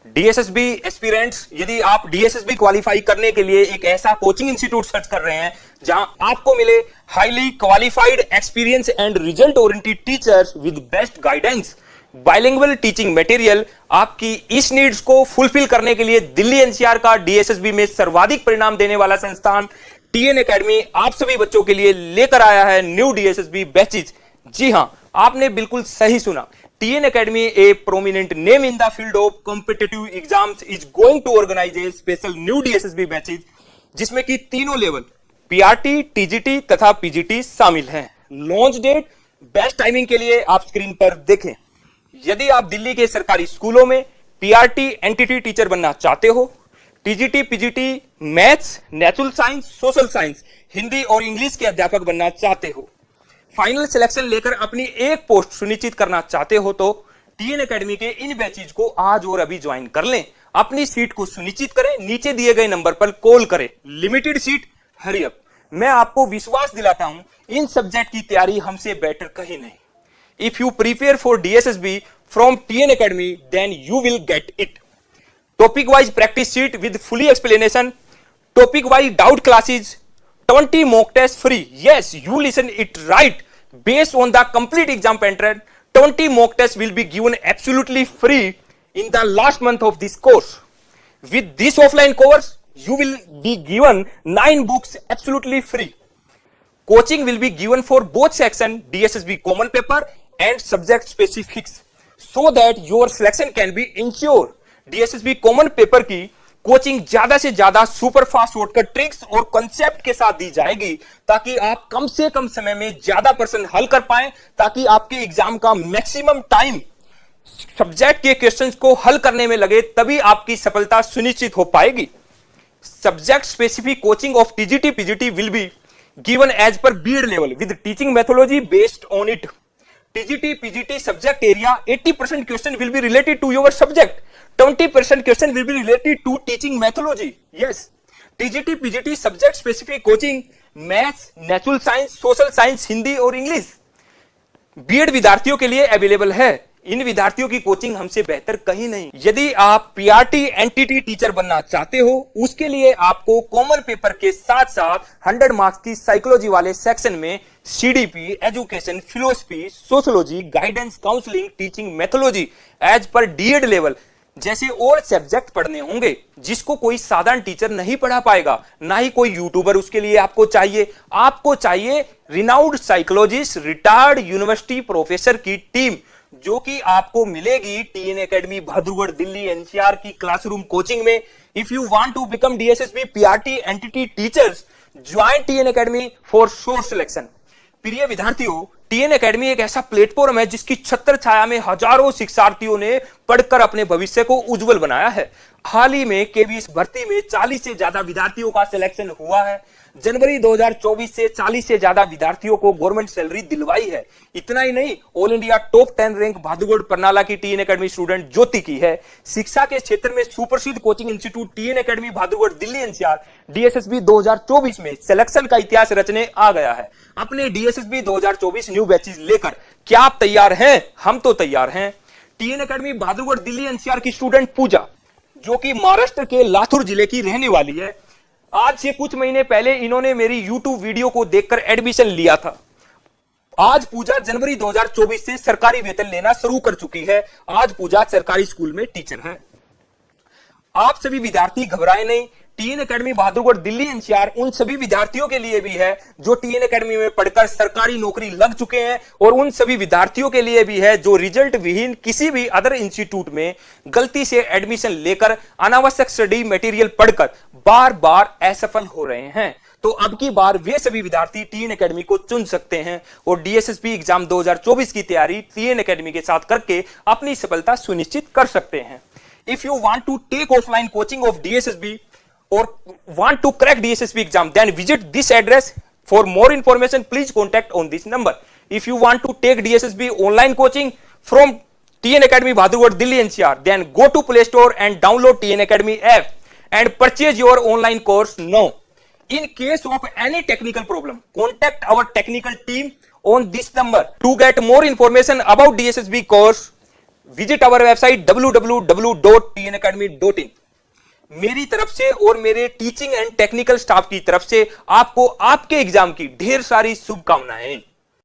DSSB aspirants, यदि आप DSSB qualify करने के लिए एक ऐसा कोचिंग इंस्टीट्यूट सर्च कर रहे हैं जहां आपको मिले highly qualified, experience and result oriented teachers with best guidance, bilingual teaching material, आपकी इस नीड्स को फुलफिल करने के लिए दिल्ली एनसीआर का डीएसएसबी में सर्वाधिक परिणाम देने वाला संस्थान टीएन एकेडमी आप सभी बच्चों के लिए लेकर आया है न्यू डीएसएसबी बैचेज। जी हां, आपने बिल्कुल सही सुना। TN Academy, a prominent name in the field of competitive exams, is going to organize a special new DSSB batches जिसमें कि तीनों लेवल PRT, TGT तथा PGT शामिल हैं। लॉन्च डेट, बेस्ट टाइमिंग के लिए आप स्क्रीन पर देखें। यदि आप दिल्ली के सरकारी स्कूलों में PRT एंटिटी टीचर बनना चाहते हो, TGT, PGT maths, natural science, social science, Hindi और इंग्लिश के अध्यापक बनना चाहते हो, फाइनल सिलेक्शन लेकर अपनी एक पोस्ट सुनिश्चित करना चाहते हो तो टीएन एकेडमी के इन बैचेज को आज और अभी ज्वाइन कर लें। अपनी सीट को सुनिश्चित करें, नीचे दिए गए नंबर पर कॉल करें। Limited seat, hurry up. मैं आपको विश्वास दिलाता हूं, इन सब्जेक्ट की तैयारी हमसे बेटर कहीं नहीं। If you prepare for DSSB from TN academy then you will get it. Topic wise practice sheet with fully explanation, topic wise doubt classes, 20 mock tests free. Yes, you listen it right. Based on the complete exam pattern, 20 mock tests will be given absolutely free in the last month of this course. With this offline course, you will be given 9 books absolutely free. Coaching will be given for both section DSSB common paper and subject specifics so that your selection can be ensured. DSSB common paper की coaching ज्यादा से ज्यादा super fast shortcut tricks और concept के साथ दी जाएगी ताकि आप कम से कम समय में ज्यादा प्रश्न हल कर पाएं, ताकि आपके एग्जाम का मैक्सिमम टाइम सब्जेक्ट के क्वेश्चंस को हल करने में लगे, तभी आपकी सफलता सुनिश्चित हो पाएगी। Subject specific coaching of TGT PGT will be given as per BEd level with teaching methodology based on it. TGT PGT subject area 80% question will be related to your subject, 20% question will be related to teaching methodology. Yes, TGT, PGT subject specific coaching, maths, natural science, social science, Hindi और English BEd विद्यार्थियों के लिए available है। इन विद्यार्थियों की coaching हमसे बेहतर कहीं नहीं। यदि आप पीआरटी एंटिटी टीचर बनना चाहते हो, उसके लिए आपको कॉमन पेपर के साथ साथ 100 मार्क्स की साइकोलॉजी वाले सेक्शन में CDP, education, philosophy, sociology, guidance, counselling, teaching methodology as per DEd level जैसे और सब्जेक्ट पढ़ने होंगे, जिसको कोई साधारण टीचर नहीं पढ़ा पाएगा, ना ही कोई यूट्यूबर उसके लिए आपको चाहिए renowned psychologist, retired university professor की टीम, जो कि आपको मिलेगी TN academy Bahadurgarh Delhi NCR की क्लासरूम कोचिंग में। If you want to become DSSB PRT NTT teachers, join TN academy for sure selection. प्रिय विद्यार्थियों, टीएन एकेडमी एक ऐसा प्लेटफॉर्म है जिसकी छत्र छाया में हजारों शिक्षार्थियों ने पढ़कर अपने भविष्य को उज्जवल बनाया है। हाल ही में केवीएस भर्ती में 40 से ज्यादा विद्यार्थियों का सिलेक्शन हुआ है। जनवरी 2024 से 40 से ज्यादा विद्यार्थियों को गवर्नमेंट सैलरी दिलवाई है। इतना ही नहीं, all India top 10 rank Bahadurgarh Parnala की टीएन एकेडमी स्टूडेंट ज्योति की है। शिक्षा के क्षेत्र में सुप्रसिद्ध coaching institute TN academy Bahadurgarh Delhi NCR DSSB 2024 में सिलेक्शन का इतिहास रचने आ गया है। अपने डीएसएसबी 2024 न्यू बैचेस लेकर क्या आप तैयार हैं? हम तो तैयार हैं। TN academy Bahadurgarh Delhi NCR की स्टूडेंट पूजा, जो कि महाराष्ट्र के लातूर जिले की रहने वाली है, आज से कुछ महीने पहले इन्होंने मेरी यूट्यूब वीडियो को देखकर एडमिशन लिया था। आज पूजा जनवरी 2024 से सरकारी वेतन लेना शुरू कर चुकी है। आज पूजा सरकारी स्कूल में टीचर है। आप सभी विद्यार्थी घबराएं नहीं, TN academy Bahadurgarh Delhi NCR उन सभी विद्यार्थियों के लिए भी है जो टीएन एकेडमी में पढ़कर सरकारी नौकरी लग चुके हैं, और उन सभी विद्यार्थियों के लिए भी है जो रिजल्ट विहीन किसी भी अदर इंस्टीट्यूट में गलती से एडमिशन लेकर अनावश्यक स्टडी मटेरियल पढ़कर बार बार असफल हो रहे हैं। तो अब की बार वे सभी विद्यार्थी टीएन एकेडमी को चुन सकते हैं और डीएसएसबी एग्जाम 2024 की तैयारी टीएन एकेडमी के साथ करके अपनी सफलता सुनिश्चित कर सकते हैं। If you want to take offline coaching of DSSB or want to crack DSSB exam, then visit this address. For more information, please contact on this number. If you want to take DSSB online coaching from TN Academy Bhadugarh Delhi NCR, then go to Play Store and download TN Academy app and purchase your online course now. In case of any technical problem, contact our technical team on this number. To get more information about DSSB course, visit our website www.tnacademy.in। मेरी तरफ से और मेरे teaching and technical staff की तरफ से आपको आपके एग्जाम की ढेर सारी शुभकामनाएं।